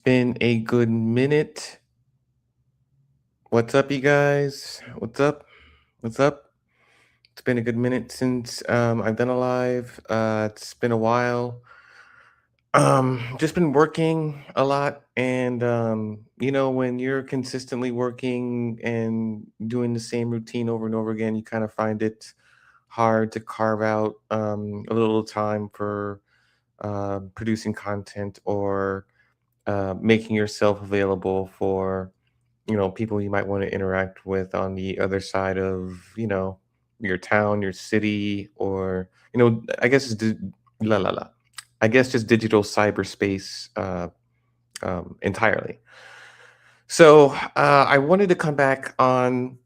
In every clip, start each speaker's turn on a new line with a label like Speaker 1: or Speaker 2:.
Speaker 1: Been a good minute. What's up, you guys? What's up? What's up? It's been a good minute since I've done a live. It's been a while. Just been working a lot, and when you're consistently working and doing the same routine over and over again, you kind of find it hard to carve out a little time for producing content or making yourself available for people you might want to interact with on the other side of, your town, your city, or, I guess la la la. I guess just digital cyberspace entirely. So I wanted to come back on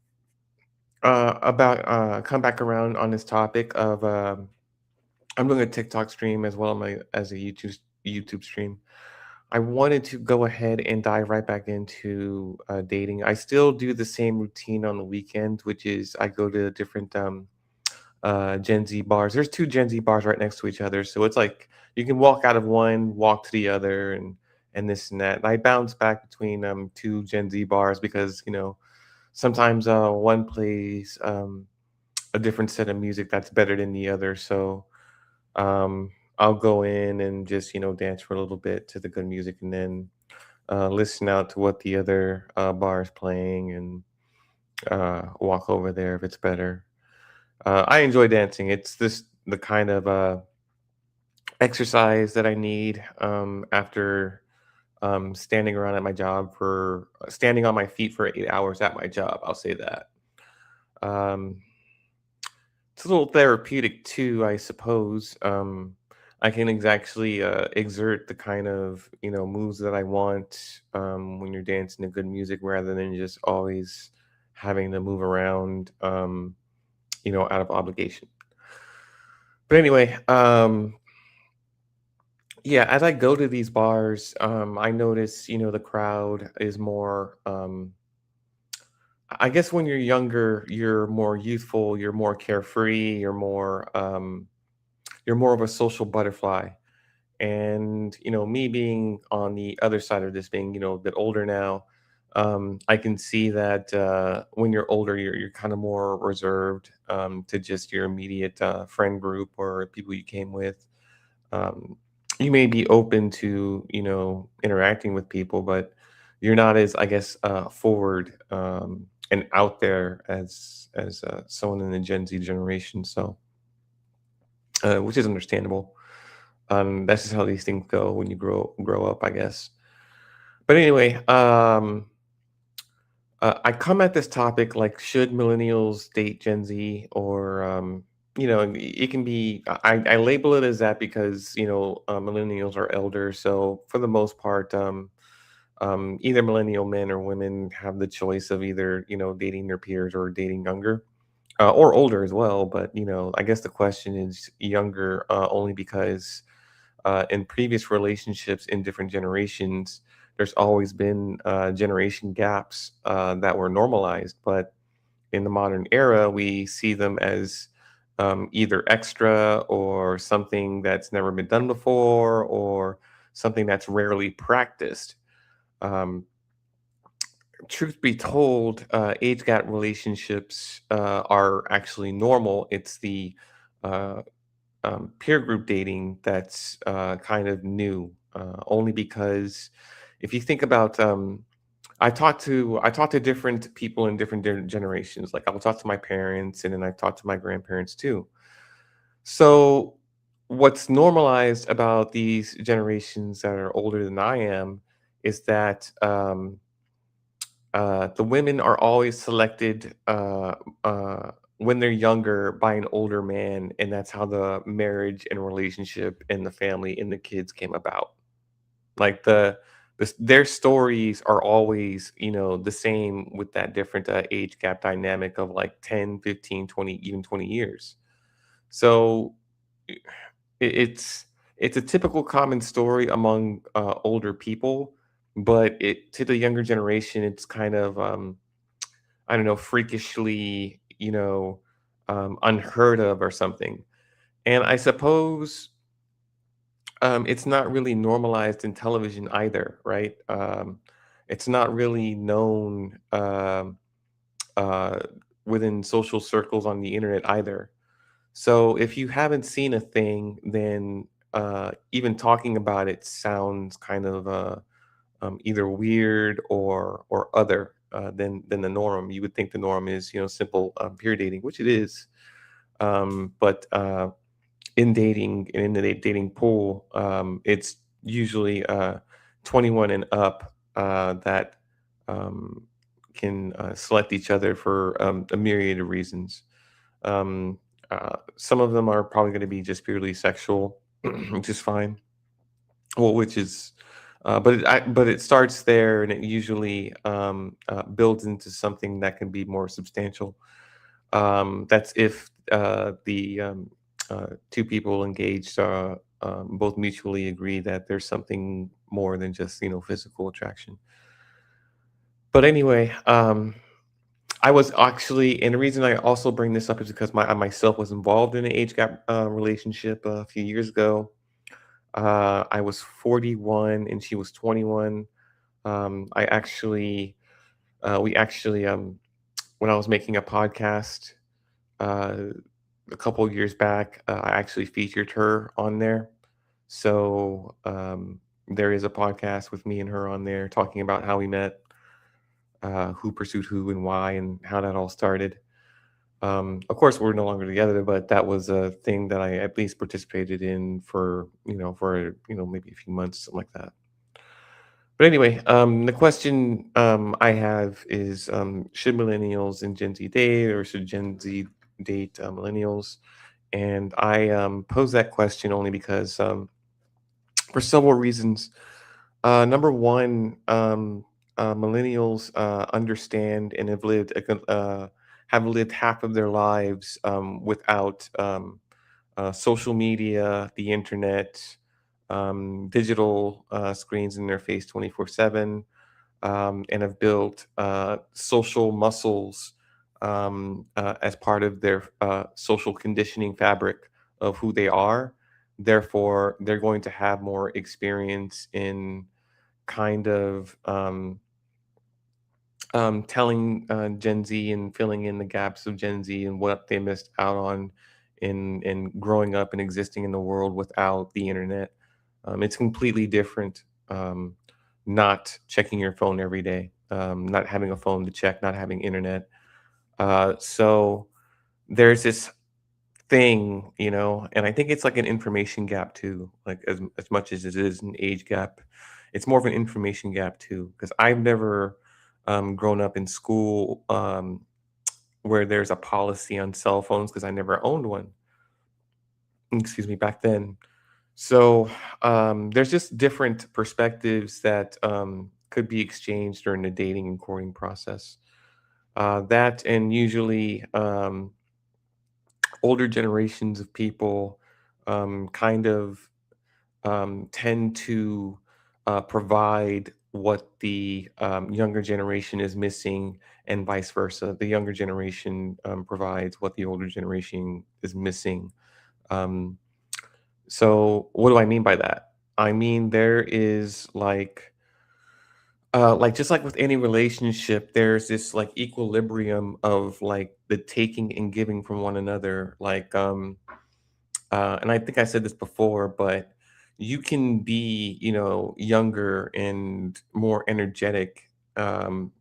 Speaker 1: about come back around on this topic of I'm doing a TikTok stream as well as a YouTube stream. I wanted to go ahead and dive right back into dating. I still do the same routine on the weekends, which is I go to different Gen Z bars. There's two Gen Z bars right next to each other, so it's like you can walk out of one, walk to the other, and this and that. And I bounce back between two Gen Z bars because sometimes one plays a different set of music that's better than the other. So I'll go in and just dance for a little bit to the good music, and then listen out to what the other bar is playing, and walk over there if it's better. I enjoy dancing. It's the kind of exercise that I need after standing around at my job for standing on my feet for 8 hours at my job. I'll say that. Um, it's a little therapeutic too, I suppose. I can actually exert the kind of moves that I want when you're dancing to good music, rather than just always having to move around, out of obligation. But anyway, yeah, as I go to these bars, I notice the crowd is more. I guess when you're younger, you're more youthful, you're more carefree, you're more of a social butterfly. And me being on the other side of this, being a bit older now, I can see that when you're older, you're kind of more reserved to just your immediate friend group or people you came with. um, you may be open to interacting with people, but you're not as, I guess, forward and out there as someone in the Gen Z generation. So which is understandable. That's just how these things go when you grow up, I guess. But anyway, I come at this topic like, should millennials date Gen Z, or it can be. I label it as that because millennials are elder, so for the most part, either millennial men or women have the choice of either dating their peers or dating younger. Or older as well, but I guess the question is younger only because in previous relationships in different generations, there's always been generation gaps that were normalized. But in the modern era, we see them as either extra or something that's never been done before, or something that's rarely practiced. Um, Truth be told, age gap relationships are actually normal. It's the uh, peer group dating that's kind of new, only because if you think about, I talk to different people in different generations. Like, I'll talk to my parents, and then I talk to my grandparents too. So what's normalized about these generations that are older than I am is that the women are always selected when they're younger by an older man, and that's how the marriage and relationship and the family and the kids came about. Like their stories are always the same, with that different age gap dynamic of like 10, 15, 20, even 20 years. So i- it's a typical common story among older people, but it to the younger generation, it's kind of I don't know, freakishly, unheard of or something. And I suppose It's not really normalized in television either, right? It's not really known uh, within social circles on the internet either. So if you haven't seen a thing, then even talking about it sounds kind of either weird or other than the norm. You would think the norm is simple peer dating, which it is. But in dating and in the dating pool, it's usually 21 and up that um, can select each other for a myriad of reasons. Um, some of them are probably going to be just purely sexual, which is fine. Well, which is, but it starts there, and it usually builds into something that can be more substantial. That's if the two people engaged both mutually agree that there's something more than just physical attraction. But anyway, I was actually, and the reason I also bring this up is because I myself was involved in an age gap relationship a few years ago. I was 41 and she was 21. I actually, we actually, when I was making a podcast uh, a couple of years back, I actually featured her on there. So there is a podcast with me and her on there talking about how we met, who pursued who, and why, and how that all started. Of course, we're no longer together, but that was a thing that I at least participated in for maybe a few months, something like that. But anyway, the question I have is: should millennials and Gen Z date, or should Gen Z date millennials? And I pose that question only because, for several reasons. Number one, millennials understand and have lived half of their lives without social media, the internet, digital screens in their face 24/7, and have built social muscles as part of their social conditioning fabric of who they are. Therefore, they're going to have more experience in kind of telling Gen Z and filling in the gaps of Gen Z and what they missed out on in growing up and existing in the world without the internet. It's completely different. Not checking your phone every day, not having a phone to check, not having internet. So there's this thing, and I think it's like an information gap too. Like as much as it is an age gap, it's more of an information gap too. Because I've never grown up in school where there's a policy on cell phones because I never owned one. Excuse me, back then. So there's just different perspectives that could be exchanged during the dating and courting process. That and usually older generations of people kind of tend to provide what the younger generation is missing, and vice versa. The younger generation provides what the older generation is missing. Um, so, what do I mean by that? I mean there is like just like with any relationship, there's this like equilibrium of like the taking and giving from one another. And I think I said this before, but you can be, younger and more energetic, and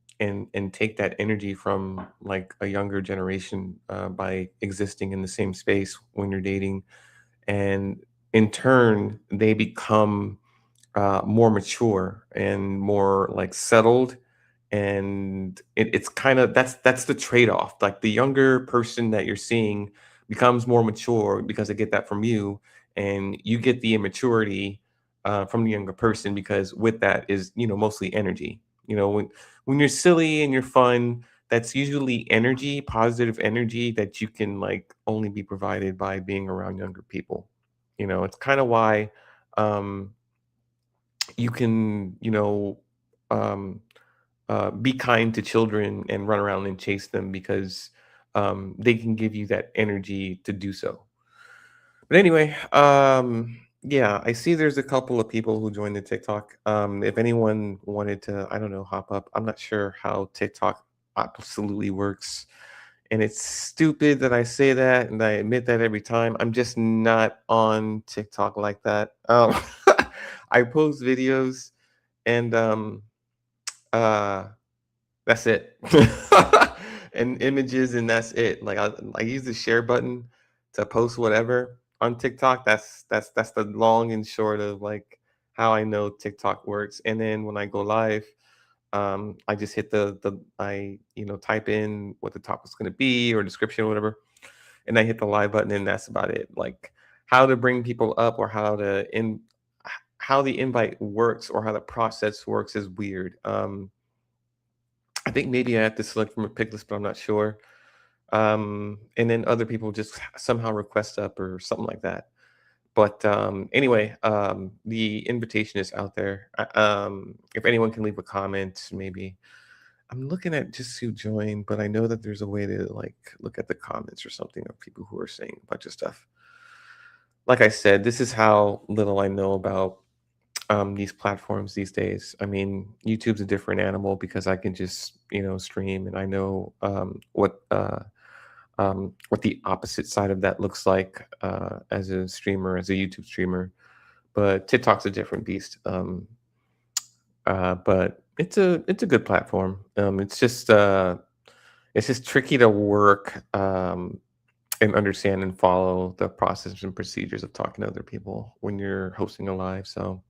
Speaker 1: take that energy from like a younger generation by existing in the same space when you're dating, and in turn they become more mature and more like settled, and it's kind of that's the trade-off. Like the younger person that you're seeing becomes more mature because they get that from you, and you get the immaturity from the younger person, because with that is mostly energy. When you're silly and you're fun, that's usually energy, positive energy that you can like only be provided by being around younger people. It's kind of why um you can, um, be kind to children and run around and chase them, because they can give you that energy to do so. But anyway, Yeah, I see there's a couple of people who joined the TikTok. If anyone wanted to, I don't know, hop up. I'm not sure how TikTok absolutely works. And it's stupid that I say that and I admit that every time. I'm just not on TikTok like that. I post videos and uh that's it. And images and that's it. Like I use the share button to post whatever on TikTok. That's the long and short of like how I know TikTok works. And then when I go live, I just hit the I type in what the topic's going to be or description or whatever, and I hit the live button and that's about it. Like how to bring people up or how the invite works or how the process works is weird. I think maybe I have to select from a pick list, but I'm not sure. And then other people just somehow request up or something like that. But anyway, the invitation is out there. If anyone can leave a comment, maybe I'm looking at just who joined, but I know that there's a way to like look at the comments or something of people who are saying a bunch of stuff. Like I said, this is how little I know about these platforms these days. I mean, YouTube's a different animal because I can just stream and I know what the opposite side of that looks like as a streamer, as a YouTube streamer. But TikTok's a different beast. But it's a good platform. It's just tricky to work and understand and follow the process and procedures of talking to other people when you're hosting a live. So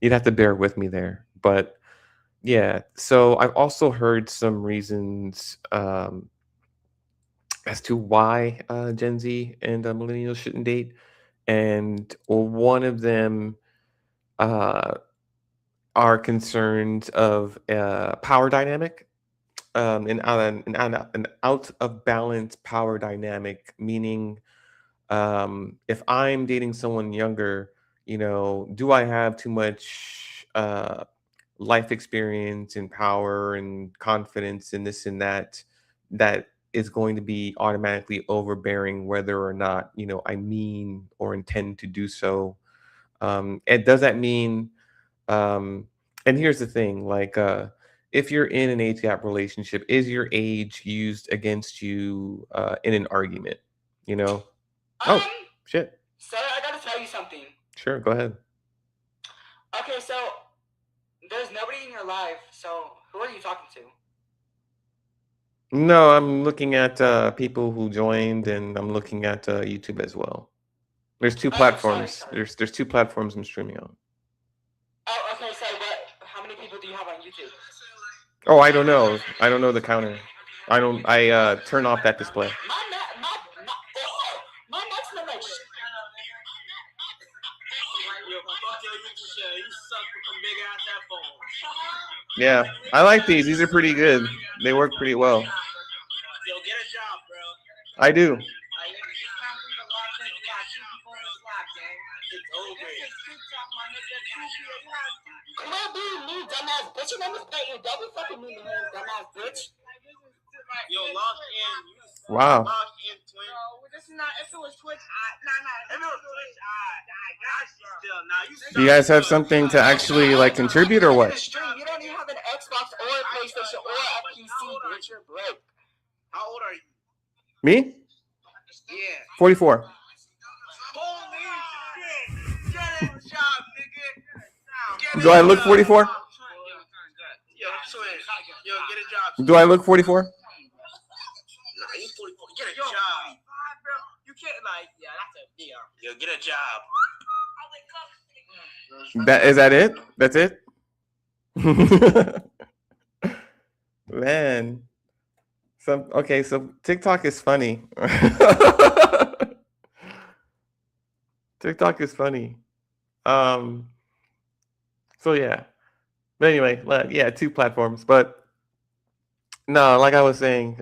Speaker 1: you'd have to bear with me there. But yeah, so I've also heard some reasons as to why Gen Z and millennials shouldn't date, and one of them uh, are concerns of power dynamic, an out of balance power dynamic, meaning if I'm dating someone younger, do I have too much life experience and power and confidence and this and that is going to be automatically overbearing whether or not I mean or intend to do so. And does that mean um and here's the thing, like if you're in an age gap relationship, is your age used against you in an argument, you know oh shit,
Speaker 2: So I gotta tell you something.
Speaker 1: sure, go ahead.
Speaker 2: Okay, so there's nobody in your life. So who are you talking to?
Speaker 1: No, I'm looking at people who joined, and I'm looking at YouTube as well. There's two
Speaker 2: Oh, sorry,
Speaker 1: platforms.
Speaker 2: sorry.
Speaker 1: There's two platforms I'm streaming on.
Speaker 2: Oh, okay. So what? How many people do you have on YouTube?
Speaker 1: Oh, I don't know. I don't know the counter. I don't. I turn off that display.
Speaker 2: My maximum like.
Speaker 1: Yeah, I like these. These are pretty good. They work pretty well.
Speaker 2: Yo, get a job, bro.
Speaker 1: I do.
Speaker 2: Come on, dude, new dumbass bitch. Your name is Bet. You double fucking me, man, dumbass bitch. Yo, log in.
Speaker 1: Wow.
Speaker 2: Log in, twin. No, this is not. If it was Twitch, If it was Twitch, I got you still. Now you.
Speaker 1: Do you guys have something to actually like contribute or what?
Speaker 2: You don't even have an Xbox or a PlayStation or a PC, bitch. You're broke. How old are you?
Speaker 1: Me?
Speaker 2: Yeah.
Speaker 1: 44.
Speaker 2: Holy shit! Get a job, nigga.
Speaker 1: Do I look 44?
Speaker 2: Yo, twin. Yo, get a job.
Speaker 1: Do I look 44?
Speaker 2: Nah, you 44. Get a job. Bro, you can't yeah, that's a deal. Yo, get a job.
Speaker 1: Is that it? That's it? Man. So TikTok is funny. TikTok is funny. So yeah. But anyway, yeah, two platforms. But no, like I was saying,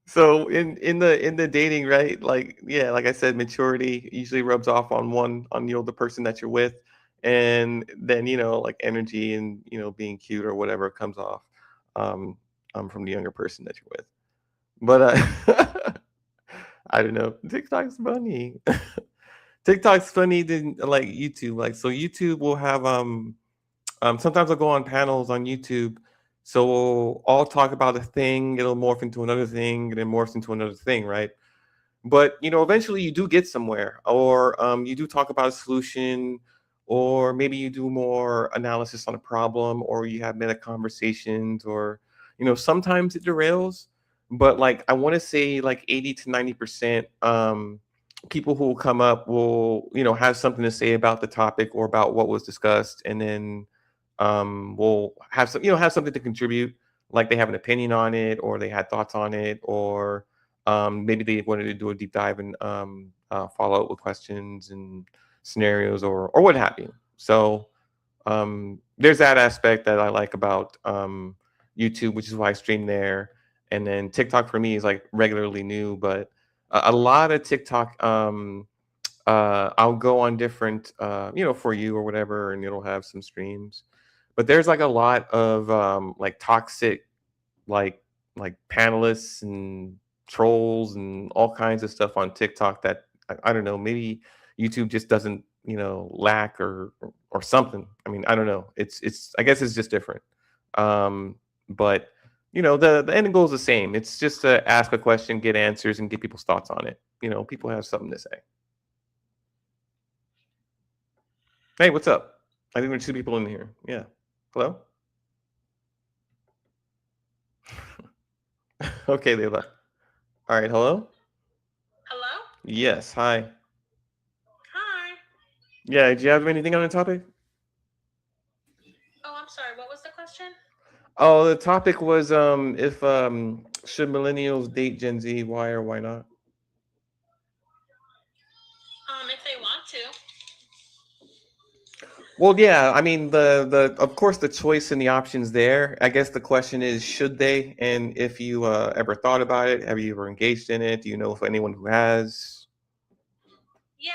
Speaker 1: so in the dating, right? Like, yeah, like I said, maturity usually rubs off on the person that you're with, and then like energy and being cute or whatever comes off um from the younger person that you're with. But I don't know. TikTok's funny. TikTok's funny than like YouTube. Like so, YouTube will have sometimes I'll go on panels on YouTube. So we'll all talk about a thing. It'll morph into another thing, and then morphs into another thing, right? But eventually you do get somewhere, or you do talk about a solution, or maybe you do more analysis on a problem, or you have meta conversations, or sometimes it derails. But like I want to say like 80 to 90% people who will come up will have something to say about the topic or about what was discussed, and then will have some have something to contribute, like they have an opinion on it, or they had thoughts on it, or maybe they wanted to do a deep dive and follow up with questions and scenarios, or what have you. So there's that aspect that I like about YouTube, which is why I stream there. And then TikTok for me is like regularly new, but a lot of TikTok, I'll go on different, for you or whatever, and it'll have some streams. But there's like a lot of like toxic, like panelists and trolls and all kinds of stuff on TikTok that I don't know, maybe YouTube just doesn't, lack or something. I mean, I don't know. It's I guess it's just different. But the end goal is the same. It's just to ask a question, get answers, and get people's thoughts on it. People have something to say. Hey, what's up? I think there's two people in here. Yeah. Hello? Okay, they left. All right, hello?
Speaker 2: Hello?
Speaker 1: Yes, hi.
Speaker 2: Hi.
Speaker 1: Yeah, do you have anything on the topic?
Speaker 2: Oh, I'm sorry. What was the question?
Speaker 1: Oh, the topic was if should millennials date Gen Z, why or why not?
Speaker 2: If they want to.
Speaker 1: Well, yeah, I mean the of course the choice and the options there. I guess the question is should they, and if you ever thought about it, have you ever engaged in it? Do you know if anyone who has?
Speaker 2: Yeah.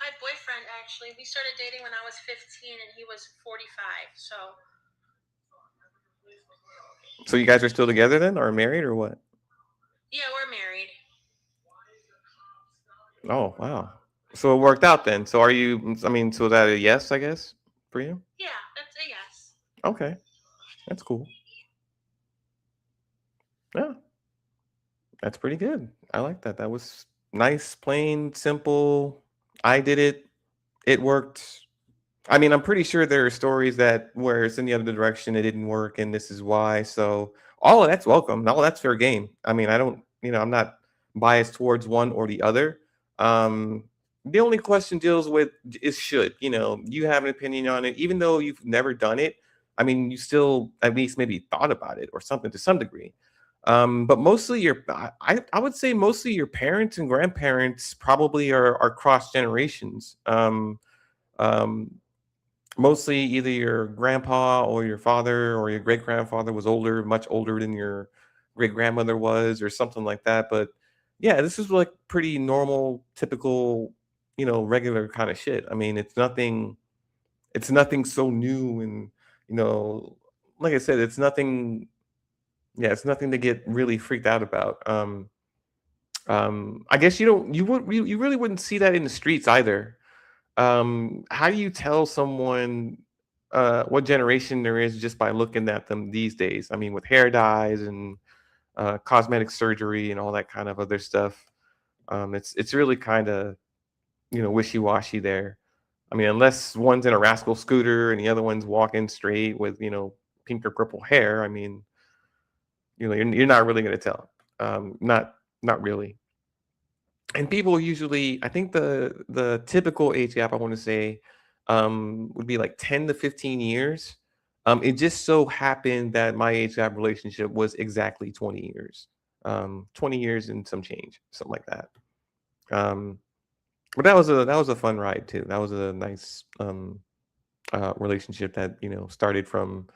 Speaker 2: My boyfriend actually. We started dating when I was 15 and he was 45.
Speaker 1: So you guys are still together then, or married, or what?
Speaker 2: Yeah, we're married.
Speaker 1: Oh, wow. So it worked out then. So are you? I mean, so that a yes, I guess, for you?
Speaker 2: Yeah, that's a yes.
Speaker 1: Okay, that's cool. Yeah, that's pretty good. I like that. That was nice, plain, simple. I did it. It worked. I mean, I'm pretty sure there are stories that where it's in the other direction, it didn't work, and this is why. So all of that's welcome. All of that's fair game. I mean, I don't, I'm not biased towards one or the other. The only question deals with is should, you have an opinion on it, even though you've never done it. I mean, you still at least maybe thought about it or something to some degree. But mostly I would say mostly your parents and grandparents probably are cross generations. Um, Mostly either your grandpa or your father or your great grandfather was older, much older than your great grandmother was, or something like that. But yeah, this is like pretty normal, typical, regular kind of shit. I mean, it's nothing so new, and you know, like I said, it's nothing. Yeah, it's nothing to get really freaked out about. I guess you really wouldn't see that in the streets either. How do you tell someone what generation there is just by looking at them these days? I mean, with hair dyes and cosmetic surgery and all that kind of other stuff, it's really kind of wishy washy there. I mean, unless one's in a rascal scooter and the other one's walking straight with pink or purple hair. I mean, you're not really going to tell. Not really. And people usually, I think the typical age gap I want to say would be like 10 to 15 years. It just so happened that my age gap relationship was exactly 20 years. 20 years and some change, something like that. Um, but that was a fun ride too. That was a nice relationship that started from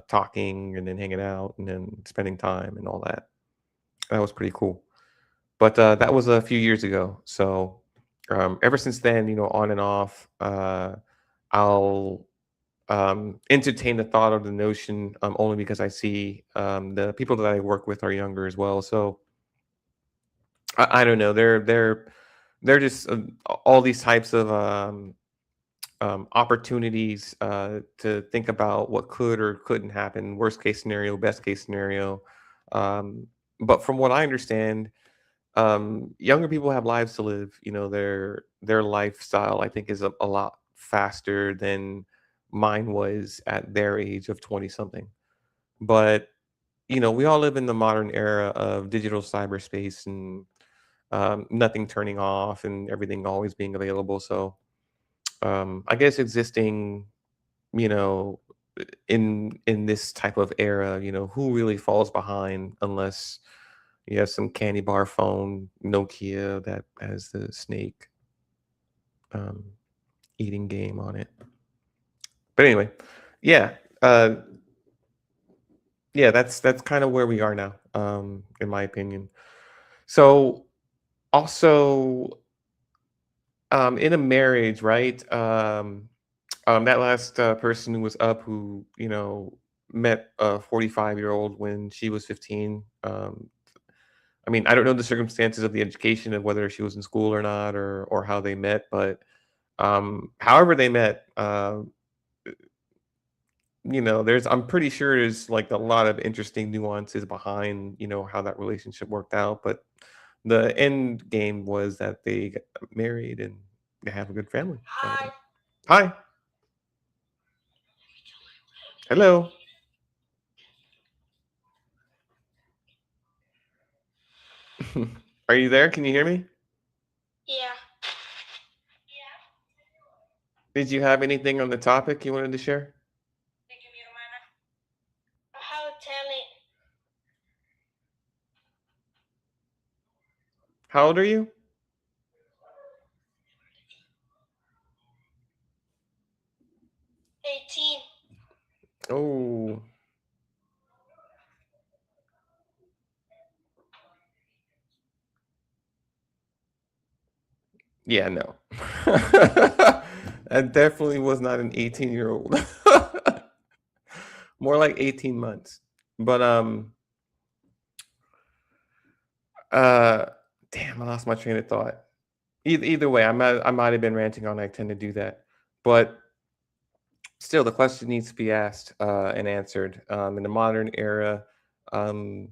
Speaker 1: talking and then hanging out and then spending time and all that. That was pretty cool. But that was a few years ago. So ever since then, on and off, I'll entertain the thought of the notion only because I see the people that I work with are younger as well. So I don't know. They're they're just all these types of opportunities to think about what could or couldn't happen, worst case scenario, best case scenario. Um, but from what I understand, younger people have lives to live. You know, their lifestyle, I think, is a lot faster than mine was at their age of 20 something. But you know, we all live in the modern era of digital cyberspace and nothing turning off and everything always being available. So I guess existing, you know, in this type of era, you know, who really falls behind unless you have some candy bar phone, Nokia that has the snake um, eating game on it. But anyway, yeah, uh, yeah, that's kind of where we are now, in my opinion. So also, in a marriage, right? That last person who was up, who met a 45-year-old when she was 15. I mean, I don't know the circumstances of the education of whether she was in school or not, or how they met, but however they met, there's I'm pretty sure there's like a lot of interesting nuances behind how that relationship worked out, but the end game was that they got married and they have a good family. So,
Speaker 2: Hi.
Speaker 1: hi, hello. Are you there? Can you hear me?
Speaker 2: Yeah.
Speaker 1: Did you have anything on the topic you wanted to share?
Speaker 2: How tell it?
Speaker 1: How old are you?
Speaker 2: 18.
Speaker 1: Oh, yeah, no. That definitely was not an 18-year-old. More like 18 months. But uh damn, I lost my train of thought. Either way, I might have been ranting on. I tend to do that. But still, the question needs to be asked and answered. In the modern era, um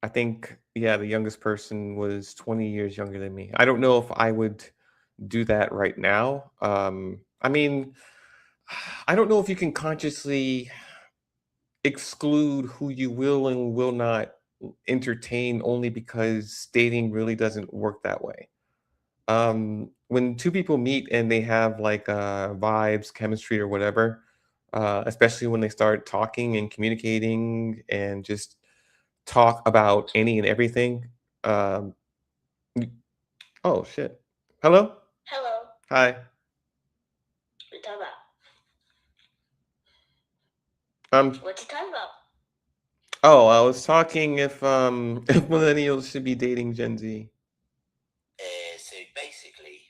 Speaker 1: I think, yeah, the youngest person was 20 years younger than me. I don't know if I would do that right now. I mean, I don't know if you can consciously exclude who you will and will not entertain only because dating really doesn't work that way. When two people meet and they have like vibes, chemistry, or whatever, especially when they start talking and communicating and just talk about any and everything. Um, y- oh shit! Hello,
Speaker 2: Hello.
Speaker 1: hi.
Speaker 2: What you talking about?
Speaker 1: Um.
Speaker 2: What you talking about?
Speaker 1: Oh, I was talking if if millennials should be dating Gen Z.
Speaker 2: So basically.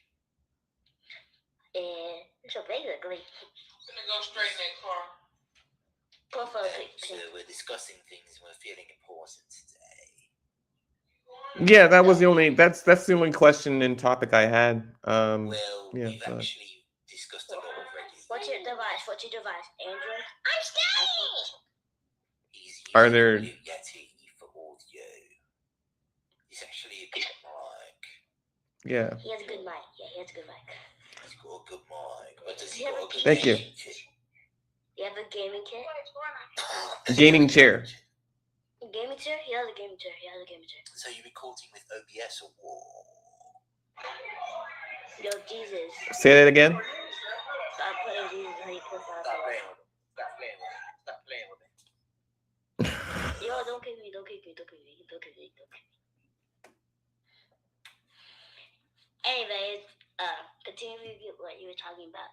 Speaker 2: So basically. I'm gonna go straight in that car. So we're discussing things and we're feeling important today.
Speaker 1: Yeah, that was the only. That's the only question and topic I had.
Speaker 2: Well,
Speaker 1: Yeah.
Speaker 2: we've
Speaker 1: So.
Speaker 2: actually discussed a lot already. What's your device? Android? I'm scared! He's
Speaker 1: Are
Speaker 2: using a
Speaker 1: there?
Speaker 2: Blue Yeti for audio. He's actually a good mic.
Speaker 1: Yeah.
Speaker 2: He has a good mic. Yeah, he has a good mic. He's got a good mic. But does he got a good
Speaker 1: Thank you.
Speaker 2: kit? You have a gaming kit?
Speaker 1: Gaming chair.
Speaker 2: A gaming chair? He has a gaming chair. He has a gaming chair. So you're recording with OBS or what? Yo, Jesus.
Speaker 1: Say that again.
Speaker 2: Stop putting Jesus on your profile. Stop playing with him. Stop playing with him. Stop playing with him. Yo, don't kick me. Don't kick me. Don't kick me. Don't kick me. Don't kick me. Anyways, continue what you were talking about.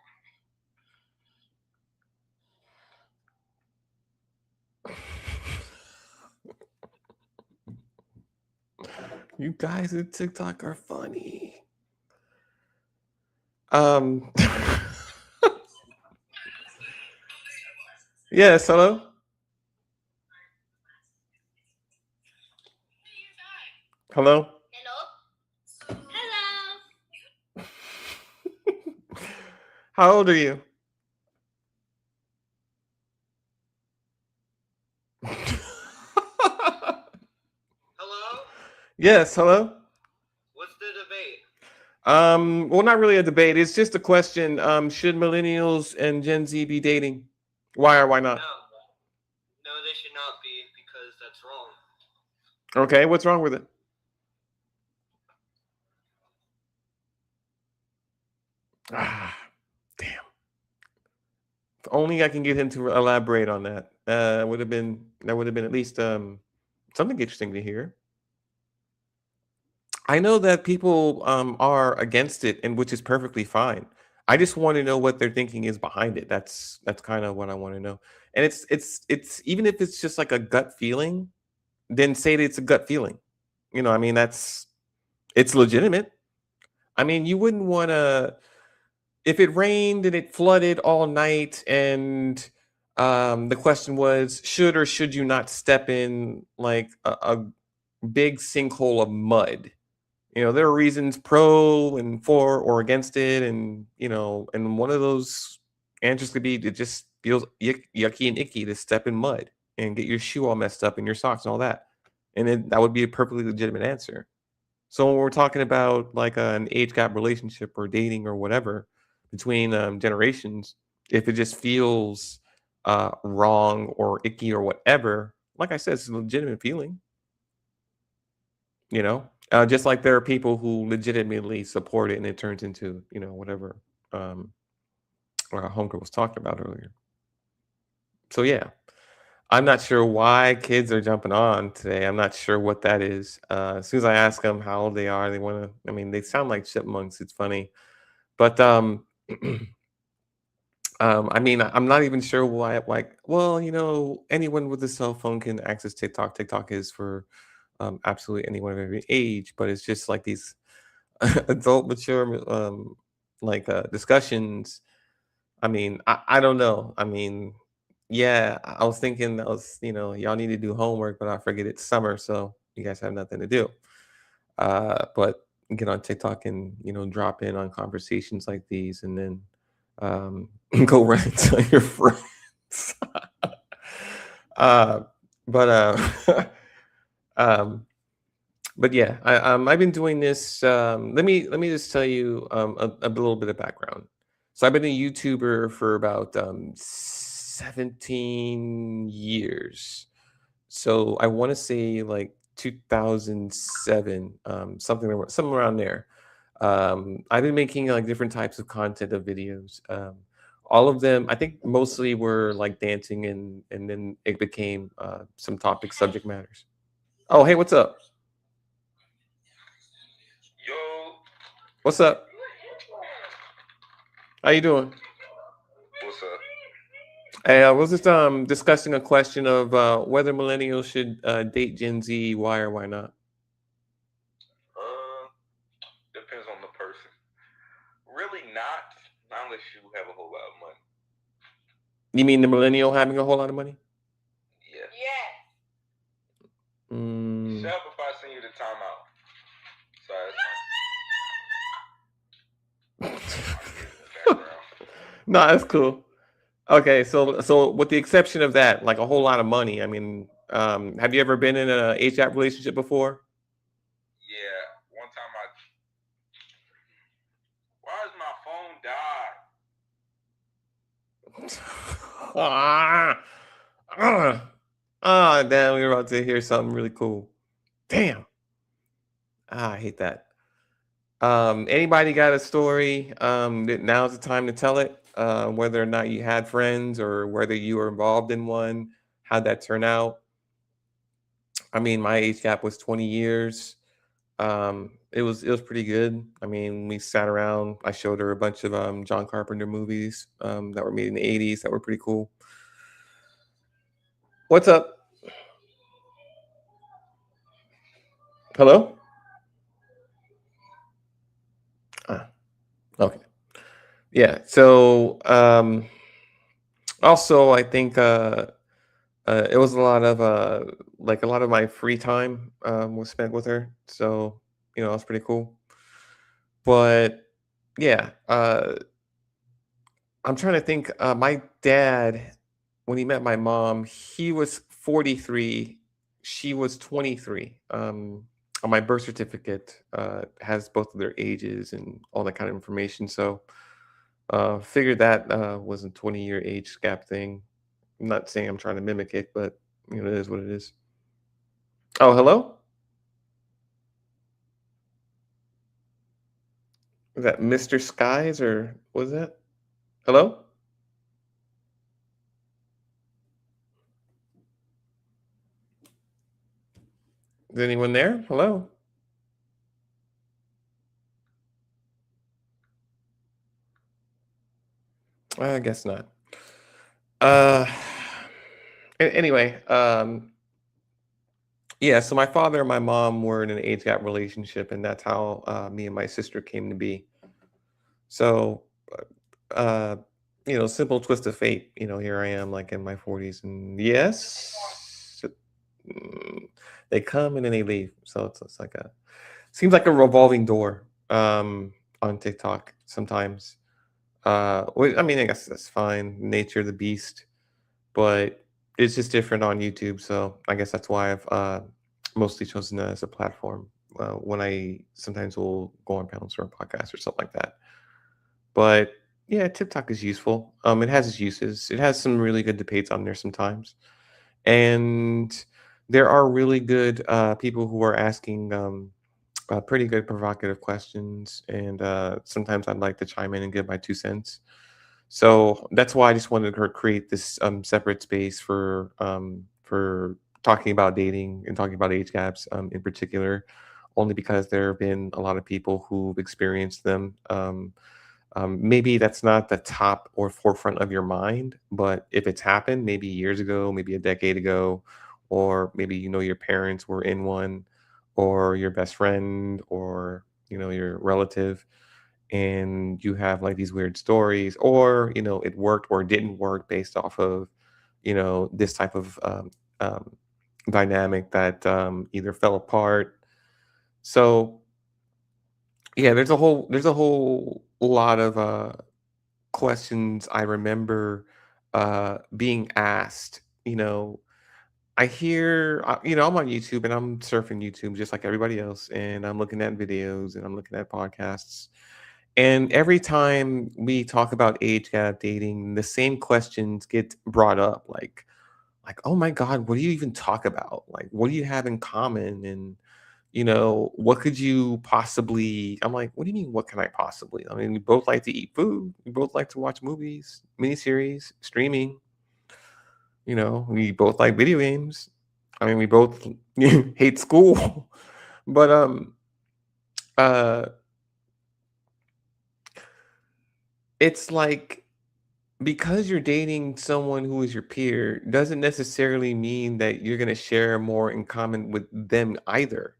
Speaker 1: You guys at TikTok are funny. Um. Yes. Hello. Hello.
Speaker 2: Hello?
Speaker 1: How old are you?
Speaker 3: Hello?
Speaker 1: Yes, hello?
Speaker 3: What's the debate?
Speaker 1: Well, not really a debate. It's just a question. Should millennials and Gen Z be dating? Why or why not?
Speaker 3: No. No, they should not be because that's wrong.
Speaker 1: Okay, what's wrong with it? Ah, damn. If only I can get him to elaborate on that. Would have been at least something interesting to hear. I know that people are against it, and which is perfectly fine. I just want to know what their thinking is behind it. That's kind of what I want to know. And it's even if it's just like a gut feeling, then say that it's a gut feeling. I mean it's legitimate. I mean, you wouldn't want to if it rained and it flooded all night and the question was should or should you not step in like a big sinkhole of mud. There are reasons pro and for or against it, and one of those answers could be it just feels yucky and icky to step in mud and get your shoe all messed up and your socks and all that, and that would be a perfectly legitimate answer. So when we're talking about like an age gap relationship or dating or whatever between generations, if it just feels wrong or icky or whatever, like I said, it's a legitimate feeling. Just like there are people who legitimately support it and it turns into whatever um our homegirl was talking about earlier. So yeah, I'm not sure why kids are jumping on today. I'm not sure what that is. As soon as I ask them how old they are, they want to, I mean, they sound like chipmunks. It's funny. But I mean, I'm not even sure why. Like, well, anyone with a cell phone can access TikTok. TikTok is for absolutely anyone of every age, but it's just like these adult mature like discussions. I mean, I don't know. I mean, yeah, I was thinking that was, y'all need to do homework, but I forget it's summer, so you guys have nothing to do. But get on TikTok and drop in on conversations like these, and then go run and tell your friends. uh, but um, but yeah, I've been doing this. Let me just tell you a little bit of background. So I've been a YouTuber for about 17 years. So I want to say like 2007, something around there. I've been making like different types of content of videos. All of them, I think, mostly were like dancing, and then it became some topic subject matters. Oh, hey, what's up?
Speaker 3: Yo,
Speaker 1: What's up? How you doing?
Speaker 3: what's up?
Speaker 1: Hey, I was just discussing a question of whether millennials should date Gen Z, why or why not.
Speaker 3: Uh, Depends on the person. Really not unless you have a whole lot of money.
Speaker 1: You mean the millennial having a whole lot of money?
Speaker 3: Yes.
Speaker 1: Mm,
Speaker 3: Shut up if I send you the timeout. Sorry, that's my kid in the background.
Speaker 1: no, that's cool. Okay, so with the exception of that, like a whole lot of money. I mean, have you ever been in a age gap relationship before?
Speaker 3: Yeah, one time I. Why does my phone die?
Speaker 1: ah, damn, we were about to hear something really cool. Damn. I hate that. Anybody got a story? Now's the time to tell it. Whether or not you had friends or whether you were involved in one, how'd that turn out? I mean, my age gap was 20 years. It was pretty good. I mean, we sat around. I showed her a bunch of John Carpenter movies that were made in the 80s that were pretty cool. What's up? Hello? Ah, okay. Yeah. So also I think it was a lot of like a lot of my free time was spent with her. So, it was pretty cool. But yeah, I'm trying to think. My dad, when he met my mom, he was 43. She was 23. On my birth certificate, has both of their ages and all that kind of information. So, figured that was a 20-year age gap thing. I'm not saying I'm trying to mimic it, but it is what it is. Oh, hello? Is that Mr. Skies or was that? Hello? Is anyone there? Hello? I guess not. Uh, anyway, yeah. So my father and my mom were in an age gap relationship, and that's how me and my sister came to be. So, uh, simple twist of fate. Here I am, like in my 40s, and yes, mm, they come and then they leave. So it's like a seems like a revolving door on TikTok sometimes. I mean, I guess that's fine. Nature of the beast, but it's just different on YouTube. So I guess that's why I've mostly chosen that as a platform. When I sometimes will go on panels or on podcasts or something like that. But yeah, TikTok is useful. It has its uses. It has some really good debates on there sometimes, and there are really good people who are asking pretty good provocative questions. And sometimes I'd like to chime in and give my 2 cents. So that's why I just wanted to create this separate space for talking about dating and talking about age gaps in particular, only because there have been a lot of people who've experienced them. Maybe that's not the top or forefront of your mind, but if it's happened maybe years ago, maybe a decade ago, or maybe your parents were in one, or your best friend, or your relative, and you have like these weird stories, or it worked or didn't work based off of this type of dynamic that either fell apart. So yeah, there's a whole lot of questions I remember being asked. I hear, I'm on YouTube and I'm surfing YouTube just like everybody else, and I'm looking at videos and I'm looking at podcasts. And every time we talk about age gap dating, the same questions get brought up, like, oh my God, what do you even talk about? Like, what do you have in common? And what could you possibly? I'm like, what do you mean? What can I possibly? I mean, we both like to eat food. We both like to watch movies, miniseries, streaming. We both like video games. I mean, we both hate school. But uh, it's like because you're dating someone who is your peer doesn't necessarily mean that you're going to share more in common with them either.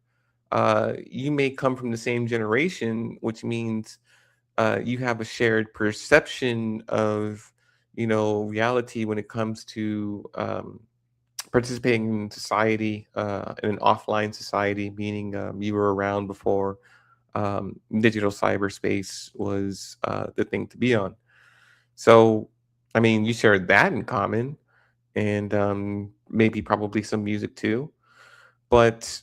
Speaker 1: You may come from the same generation, which means you have a shared perception of reality when it comes to participating in society, in an offline society, meaning you were around before digital cyberspace was the thing to be on. So, I mean, you share that in common, and maybe probably some music too. But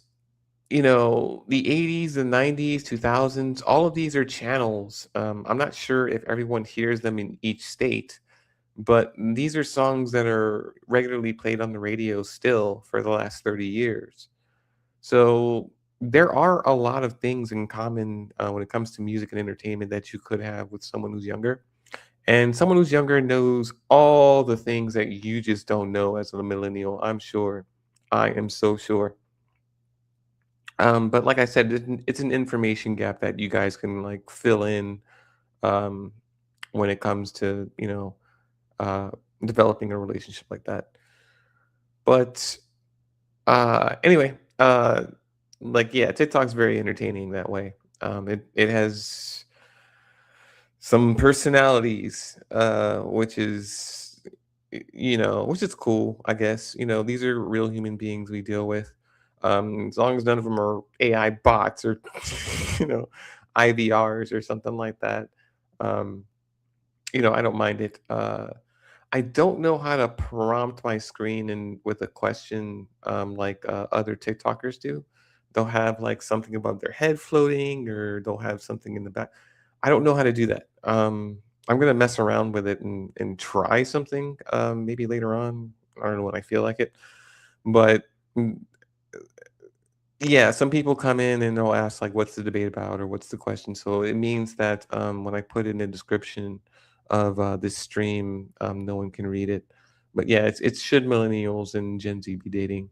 Speaker 1: the 80s, the 90s, 2000s, all of these are channels. I'm not sure if everyone hears them in each state, but these are songs that are regularly played on the radio still for the last 30 years. So there are a lot of things in common when it comes to music and entertainment that you could have with someone who's younger. And someone who's younger knows all the things that you just don't know as a millennial, I'm sure. I am so sure. But like I said, it's an information gap that you guys can like fill in um, when it comes to uh, developing a relationship like that. But anyway, like yeah, TikTok's very entertaining that way. It has some personalities, which is which is cool, I guess. These are real human beings we deal with. As long as none of them are AI bots or you know IVRs or something like that. Um, I don't mind it. I don't know how to prompt my screen and with a question like other TikTokers do. They'll have like something above their head floating, or they'll have something in the back. I don't know how to do that. I'm gonna mess around with it and try something maybe later on. I don't know when I feel like it, but mm, yeah, some people come in and they'll ask like, "What's the debate about?" or "What's the question?" So it means that when I put in the description of this stream, no one can read it. But yeah, it's should millennials and Gen Z be dating,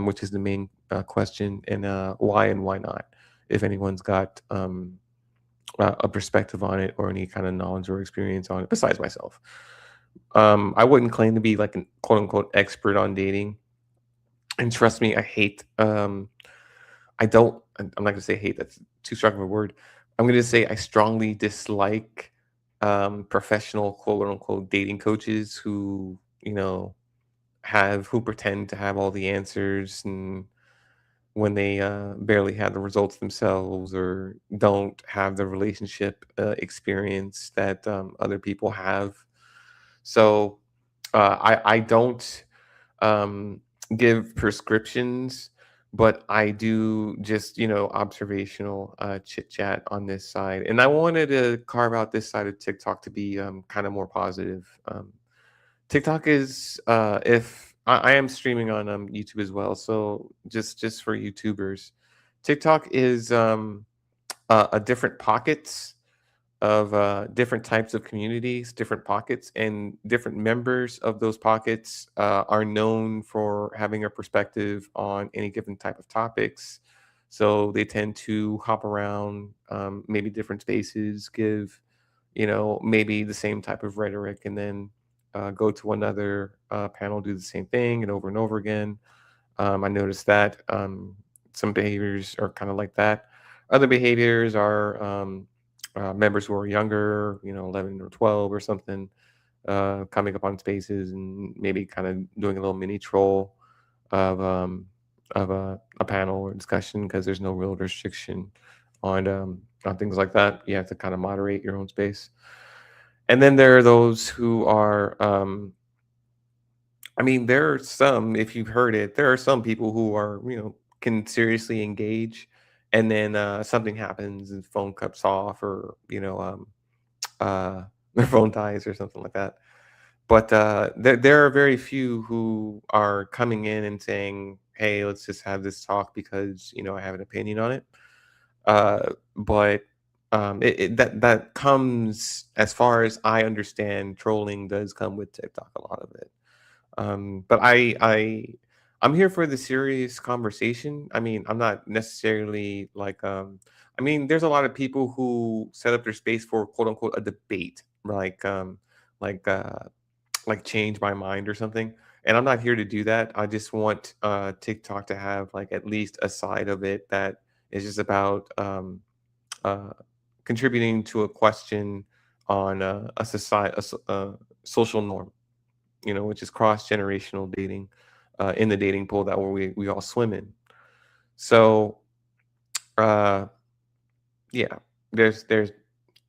Speaker 1: which is the main question, and why and why not? If anyone's got a perspective on it or any kind of knowledge or experience on it, besides myself, I wouldn't claim to be like an quote unquote expert on dating. And trust me, I hate. I don't I'm not gonna say hate, that's too strong of a word. I'm gonna say I strongly dislike, professional, quote, unquote, "dating coaches" who, who pretend to have all the answers, and when they, barely have the results themselves or don't have the relationship, experience that, other people have. So, I don't um, give prescriptions, but I do just, observational chit chat on this side. And I wanted to carve out this side of TikTok to be kind of more positive. TikTok is, if I am streaming on YouTube as well, so just for YouTubers, TikTok is a different pockets of different types of communities, different pockets, and different members of those pockets are known for having a perspective on any given type of topics. So they tend to hop around, maybe different spaces, give, maybe the same type of rhetoric, and then go to another panel, do the same thing, and over again. I noticed that some behaviors are kind of like that. Other behaviors are members who are younger, 11 or 12 or something, coming up on spaces and maybe kind of doing a little mini troll of a panel or discussion because there's no real restriction on things like that. You have to kind of moderate your own space. And then there are those who are I mean, there are some, if you've heard it, there are some people who are, can seriously engage, and then something happens and phone cuts off, or their phone dies or something like that. But there are very few who are coming in and saying, "Hey, let's just have this talk because I have an opinion on it." But that comes, as far as I understand, trolling does come with TikTok, a lot of it. But I'm here for the serious conversation. I mean, I'm not necessarily like I mean, there's a lot of people who set up their space for quote unquote a debate, like like change my mind or something. And I'm not here to do that. I just want TikTok to have like at least a side of it that is just about uh contributing to a question on a society, social norm, which is cross generational dating, in the dating pool that we all swim in. So uh, yeah, there's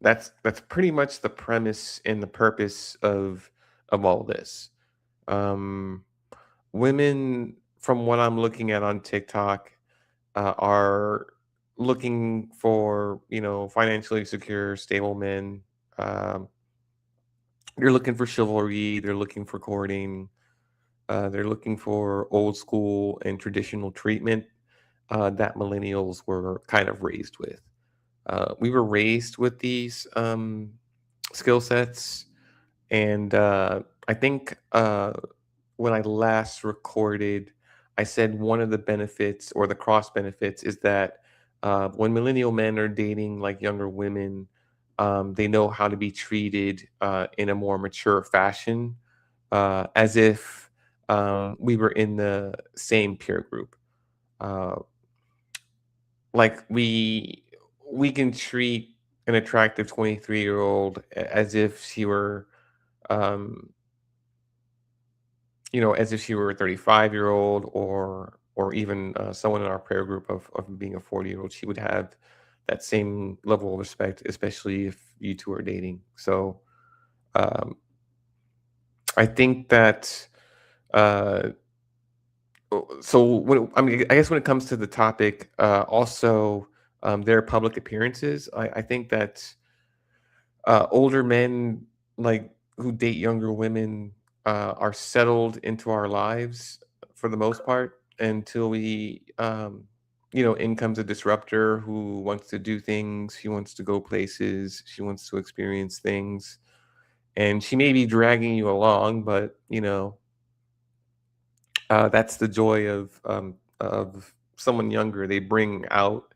Speaker 1: that's pretty much the premise and the purpose of all this. Um, Women, from what I'm looking at on TikTok, are looking for financially secure, stable men. Um, they're looking for chivalry. They're looking for courting. They're looking for old school and traditional treatment that millennials were kind of raised with. We were raised with these skill sets, and I think when I last recorded, I said one of the benefits or the cross benefits is that when millennial men are dating like younger women, they know how to be treated in a more mature fashion, as if we were in the same peer group. Uh, like we can treat an attractive 23-year-old as if she were um, as if she were a 35-year-old, or even someone in our prayer group of being a 40-year-old. She would have that same level of respect, especially if you two are dating. So Um, I think that uh, so when I mean, I guess when it comes to the topic, also their public appearances, I think that older men like who date younger women are settled into our lives for the most part until in comes a disruptor who wants to do things, she wants to go places, she wants to experience things, and she may be dragging you along, but that's the joy of someone younger. They bring out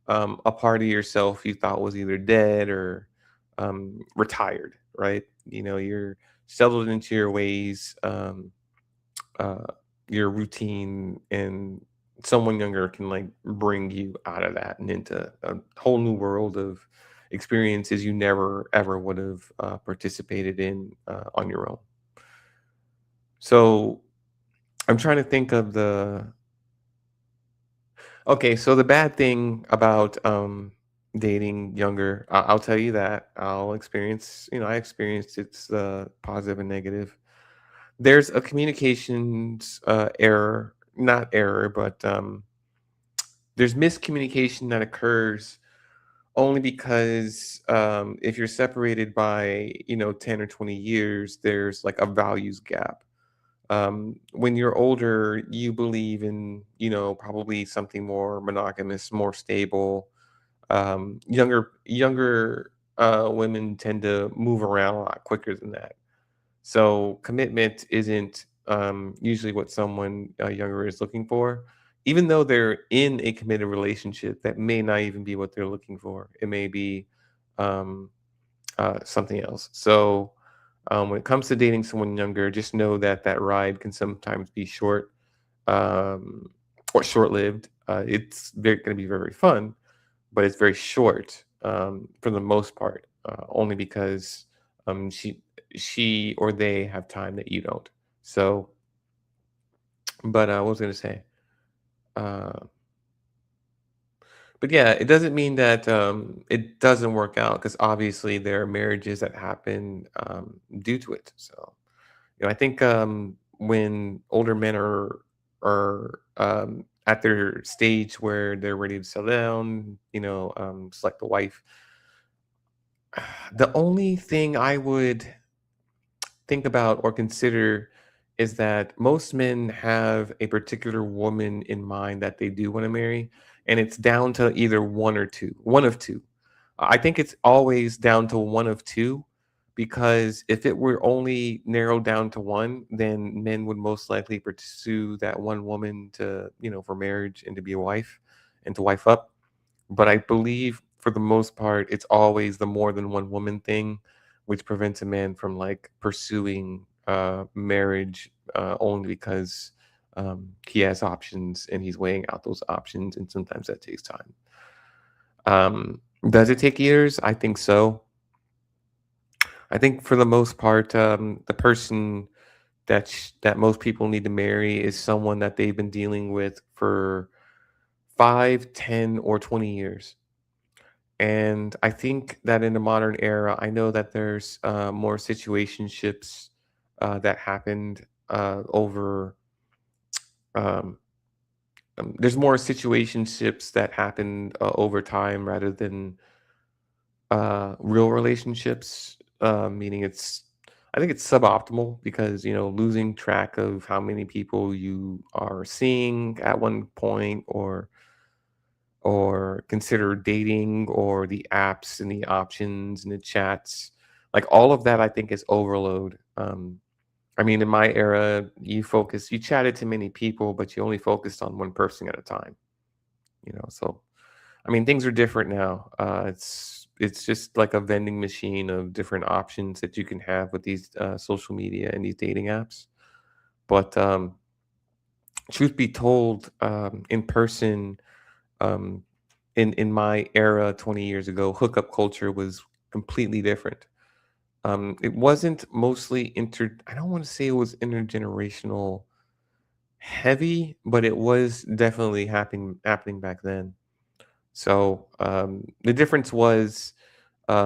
Speaker 1: a part of yourself you thought was either dead or retired, right? You're settled into your ways, uh, your routine, and someone younger can like bring you out of that and into a whole new world of experiences you never ever would have participated in on your own. So I'm trying to think of the Okay, so the bad thing about dating younger, I'll tell you that I experienced its positive and negative. There's a communications error, not error, but there's miscommunication that occurs only because if you're separated by 10 or 20 years, there's like a values gap. When you're older, you believe in, probably something more monogamous, more stable. Younger women tend to move around a lot quicker than that. So commitment isn't usually what someone younger is looking for. Even though they're in a committed relationship, that may not even be what they're looking for. It may be um, something else. So when it comes to dating someone younger, just know that that ride can sometimes be short um, or short-lived. It's going to be very fun, but it's very short for the most part, only because she or they have time that you don't. So, but what was I going to say? Uh, but yeah, it doesn't mean that it doesn't work out because obviously there are marriages that happen due to it. So, I think when older men are at their stage where they're ready to settle down, select a wife. The only thing I would think about or consider is that most men have a particular woman in mind that they do want to marry, and it's down to either one or two, one of two. I think it's always down to one of two because if it were only narrowed down to one, then men would most likely pursue that one woman for marriage and to be a wife and to wife up. But I believe for the most part, it's always the more than one woman thing, which prevents a man from like pursuing marriage only because he has options and he's weighing out those options, and sometimes that takes time. Does it take years? I think so. I think for the most part, the person that most people need to marry is someone that they've been dealing with for 5, 10, or 20 years. And I think that in the modern era, I know that there's more situationships that happened over. Um, there's more situationships that happened over time rather than real relationships. Meaning, I think it's suboptimal because losing track of how many people you are seeing at one point, or consider dating or the apps and the options and the chats. Like all of that, I think is overload. I mean, in my era, you chatted to many people, but you only focused on one person at a time. So I mean, things are different now. It's just like a vending machine of different options that you can have with these social media and these dating apps. But truth be told, in person, um, in my era 20 years ago, hookup culture was completely different. It wasn't mostly I don't want to say it was intergenerational heavy, but it was definitely happening back then. So the difference was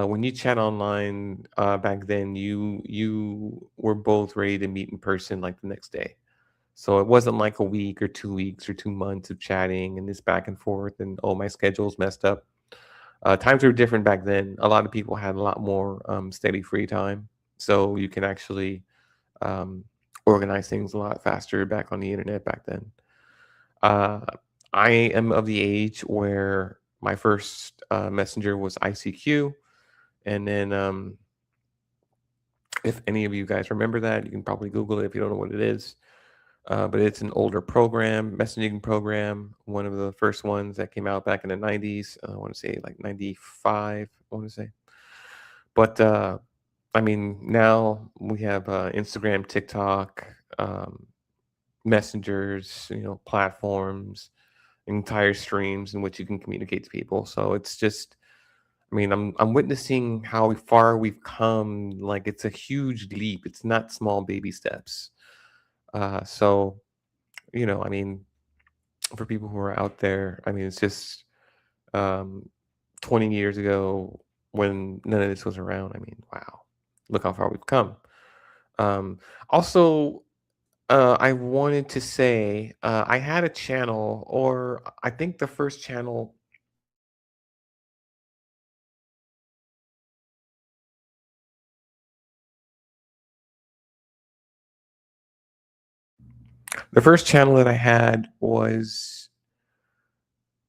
Speaker 1: when you chat online back then, you were both ready to meet in person like the next day. So it wasn't like a week or 2 weeks or 2 months of chatting and this back and forth and oh my schedule's messed up. Times were different back then. A lot of people had a lot more steady free time, so you can actually um, organize things a lot faster back on the internet back then. Uh, I am of the age where my first messenger was ICQ, and then if any of you guys remember that, you can probably Google it if you don't know what it is. But it's an older program, messaging program, one of the first ones that came out back in the 90s. I want to say like 95, I want to say. But I mean, now we have Instagram, TikTok, messengers, platforms, entire streams in which you can communicate to people. So it's just, I mean, I'm witnessing how far we've come. Like it's a huge leap. It's not small baby steps. So I mean, for people who are out there, I mean, it's just um, 20 years ago when none of this was around. I mean, wow, look how far we've come. Um, Also, I wanted to say I had a channel, or I think the first channel that I had was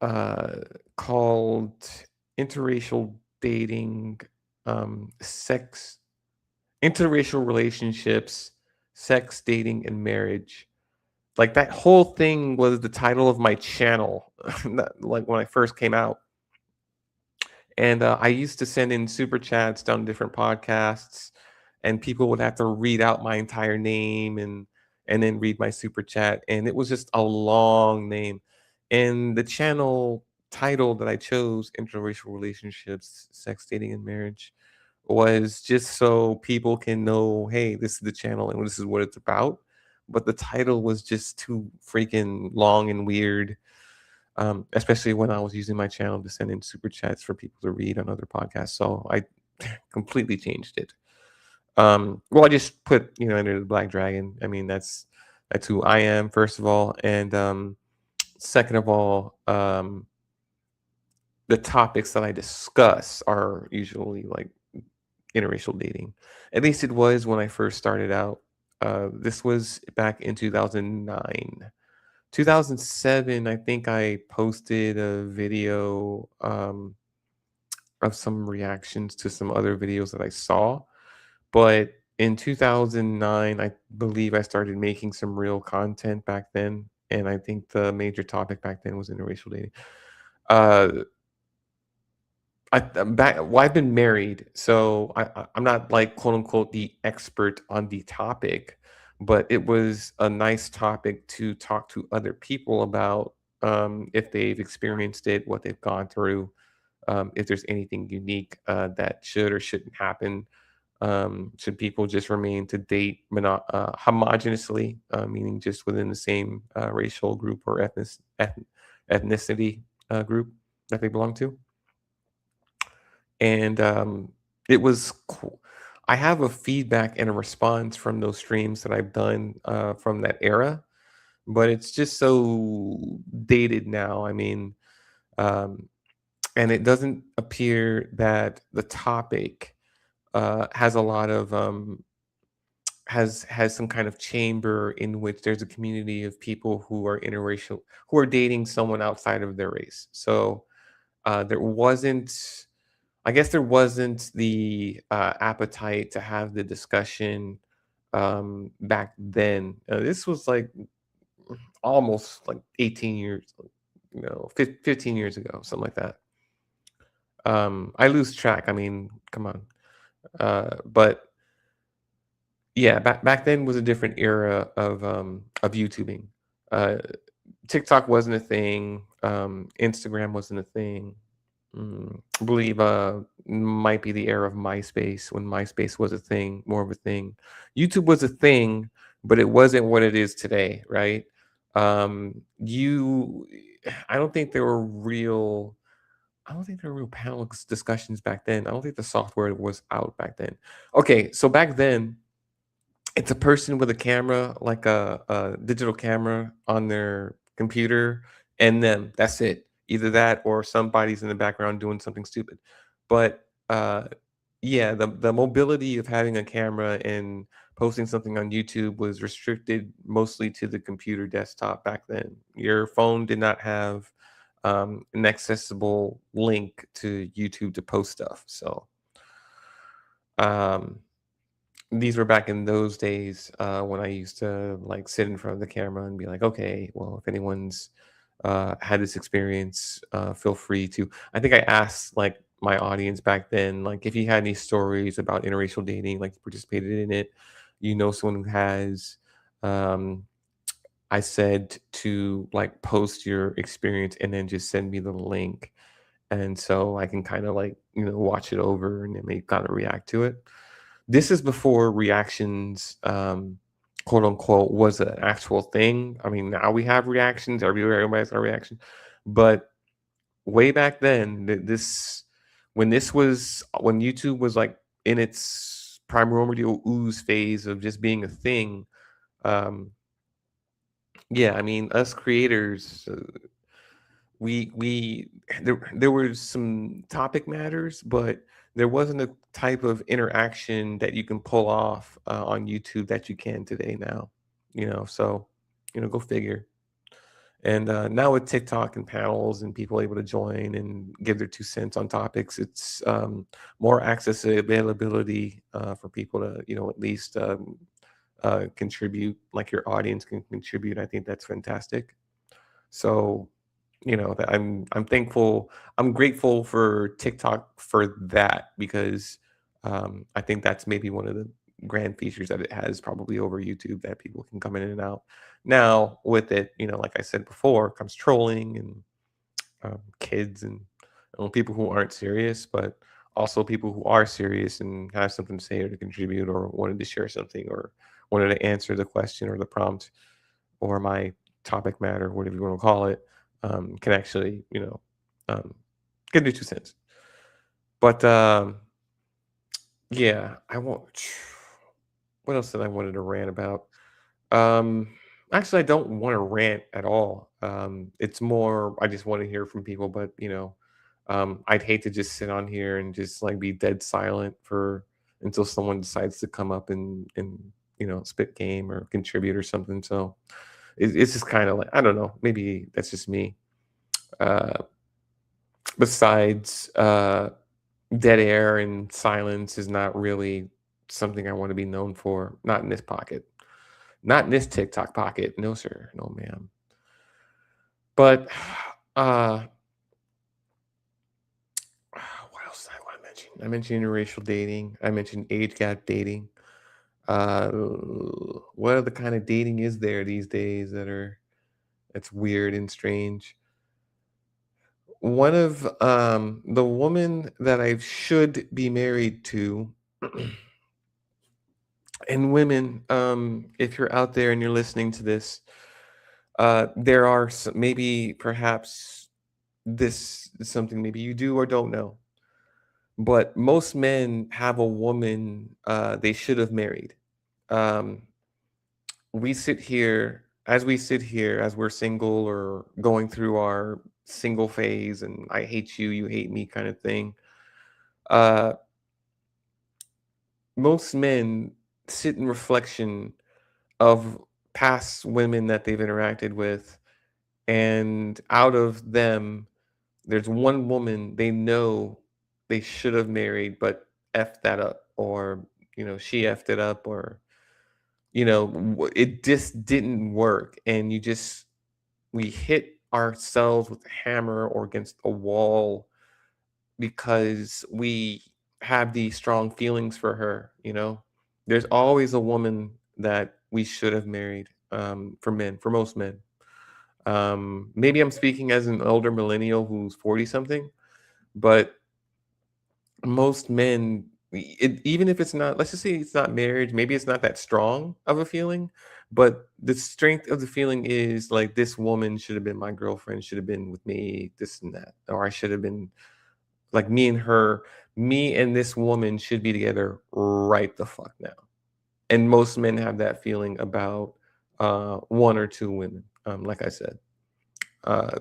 Speaker 1: uh, called interracial dating, sex, interracial relationships, sex, dating, and marriage. Like that whole thing was the title of my channel, like when I first came out. And I used to send in super chats down different podcasts, and people would have to read out my entire name and then read my super chat, and it was just a long name. And the channel title that I chose, interracial relationships, sex, dating, and marriage, was just so people can know, hey, this is the channel and this is what it's about. But the title was just too freaking long and weird, especially when I was using my channel to send in super chats for people to read on other podcasts. So I completely changed it. Well, I just put Enter the Black Dragon. I mean, that's who I am, first of all, and second of all, the topics that I discuss are usually like interracial dating. At least it was when I first started out. This was back in 2009. 2007, I think I posted a video of some reactions to some other videos that I saw. But in 2009, I believe I started making some real content back then. And I think the major topic back then was interracial dating. Uh, well, I've been married, so I'm not like quote unquote the expert on the topic, but it was a nice topic to talk to other people about, if they've experienced it, what they've gone through, if there's anything unique that should or shouldn't happen. Should people just remain to date homogeneously, meaning just within the same racial group or ethnicity group that they belong to? And it was cool. I have a feedback and a response from those streams that I've done from that era, but it's just so dated now. I mean, um, and it doesn't appear that the topic has a lot of has some kind of chamber in which there's a community of people who are interracial, who are dating someone outside of their race. So there wasn't, I guess there wasn't the appetite to have the discussion back then. This was like almost like 18 years, 15 years ago, something like that. I lose track. I mean, come on. But yeah, back then was a different era of YouTubing. Uh, TikTok wasn't a thing. Instagram wasn't a thing. I believe might be the era of MySpace, when MySpace was a thing, more of a thing. YouTube was a thing, but it wasn't what it is today, right? You, I don't think there were real. I don't think there were real panel discussions back then. I don't think the software was out back then. Okay, so back then, it's a person with a camera, like a digital camera on their computer, and them. That's it. Either that or somebody's in the background doing something stupid. But yeah, the mobility of having a camera and posting something on YouTube was restricted mostly to the computer desktop back then. Your phone did not have an accessible link to YouTube to post stuff. So um, these were back in those days when I used to like sit in front of the camera and be like, okay, well, if anyone's had this experience, feel free to. I think I asked like my audience back then, like if you had any stories about interracial dating, like you participated in it, you know, someone who has. Um, I said to like post your experience and then just send me the link, and so I can kind of like watch it over and then maybe kind of react to it. This is before reactions, quote unquote, was an actual thing. I mean, now we have reactions everywhere. Everybody's got a reaction, but way back then, when YouTube was like in its primordial ooze phase of just being a thing. Um, yeah, I mean, us creators, we there were some topic matters, but there wasn't a type of interaction that you can pull off on YouTube that you can today now. So go figure. And now with TikTok and panels and people able to join and give their 2 cents on topics, it's more access and availability for people to at least contribute, like your audience can contribute. I think that's fantastic. So that I'm thankful, I'm grateful for TikTok for that, because I think that's maybe one of the grand features that it has probably over YouTube, that people can come in and out. Now with it, like I said before, comes trolling and kids and people who aren't serious, but also people who are serious and have something to say or to contribute or wanted to share something or wanted to answer the question or the prompt or my topic matter, whatever you want to call it, can actually, um, can do 2 cents. But yeah, I won't. What else did I wanted to rant about? Um, Actually, I don't want to rant at all. It's more I just want to hear from people. But I'd hate to just sit on here and just like be dead silent for until someone decides to come up and spit game or contribute or something. So it's just kind of like, I don't know. Maybe that's just me. Uh, Besides, dead air and silence is not really something I want to be known for. Not in this pocket. Not in this TikTok pocket. No, sir. No, ma'am. But uh, what else did I want to mention? I mentioned interracial dating. I mentioned age gap dating. Uh, what other kind of dating is there these days that's weird and strange? One of the woman that I should be married to, and women, if you're out there and you're listening to this, there are maybe perhaps this is something maybe you do or don't know, but most men have a woman they should have married. Um, we sit here as we're single or going through our single phase, and I hate you, you hate me kind of thing. Uh, Most men sit in reflection of past women that they've interacted with, and out of them, there's one woman they know they should have married, but effed that up, or she effed it up, or it just didn't work, and we hit ourselves with a hammer or against a wall because we have these strong feelings for her. There's always a woman that we should have married, for most men. Maybe I'm speaking as an older millennial who's 40 something, but most men, even if it's not, let's just say it's not marriage, maybe it's not that strong of a feeling, but the strength of the feeling is like, this woman should have been my girlfriend, should have been with me, this and that, or I should have been. Like me and this woman should be together right the fuck now. And most men have that feeling about one or two women. Like I said, uh,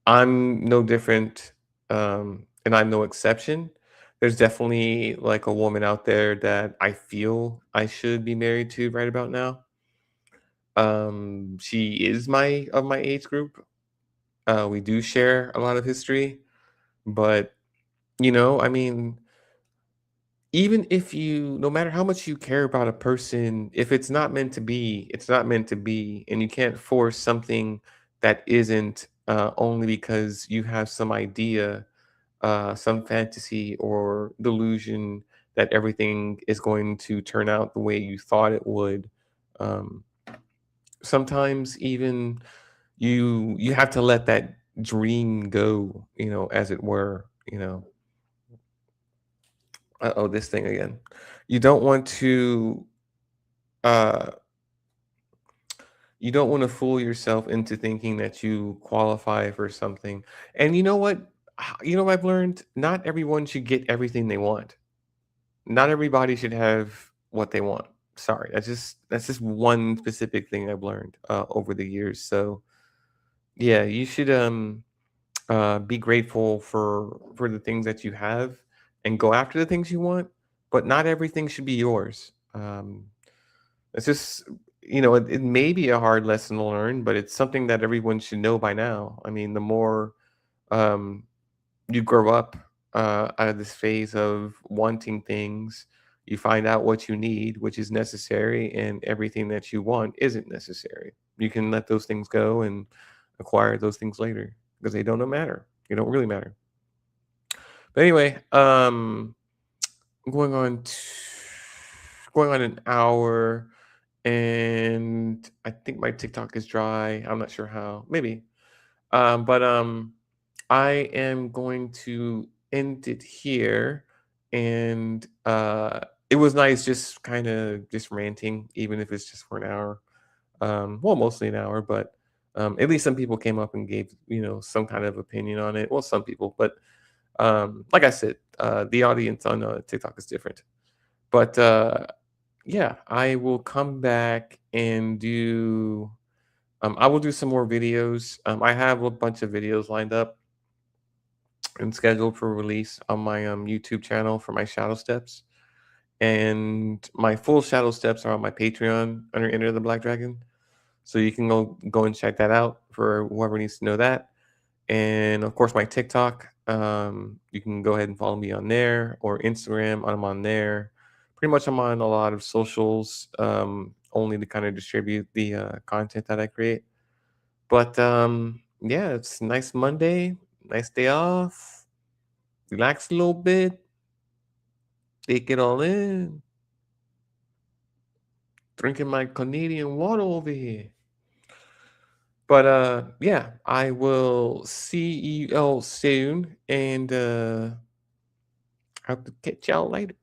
Speaker 1: I'm no different, and I'm no exception. There's definitely like a woman out there that I feel I should be married to right about now. She is my age group. We do share a lot of history, but I mean, even if you no matter how much you care about a person, if it's not meant to be, it's not meant to be, and you can't force something that isn't only because you have some idea, some fantasy or delusion that everything is going to turn out the way you thought it would. Um, Sometimes even you have to let that dream go, as it were. Oh, this thing again. You don't want to uh you don't want to fool yourself into thinking that you qualify for something. And you know what? You know what I've learned? Not everyone should get everything they want. Not everybody should have what they want. Sorry. That's just one specific thing I've learned over the years. So, yeah, you should be grateful for the things that you have and go after the things you want, but not everything should be yours. It's just it may be a hard lesson to learn, but it's something that everyone should know by now. I mean, the more um, you grow up out of this phase of wanting things, you find out what you need, which is necessary, and everything that you want isn't necessary. You can let those things go and acquire those things later because they don't matter. They don't really matter. But anyway, I'm going on an hour, and I think my TikTok is dry. I'm not sure how. Maybe. But I am going to end it here, and it was nice just kind of just ranting, even if it's just for an hour. Well, mostly an hour, but at least some people came up and gave some kind of opinion on it. Well, some people, but like I said, the audience on TikTok is different. But yeah, I will come back and do. I will do some more videos. I have a bunch of videos lined up and scheduled for release on my YouTube channel for my shadow steps. And my full shadow steps are on my Patreon under Enter the Black Dragon. So you can go and check that out for whoever needs to know that. And of course, my TikTok. You can go ahead and follow me on there or Instagram. I'm on there. Pretty much, I'm on a lot of socials, only to kind of distribute the content that I create. But yeah, it's a nice Monday, nice day off. Relax a little bit, take it all in. Drinking my Canadian water over here. But yeah, I will see you all soon, and hope to catch y'all later.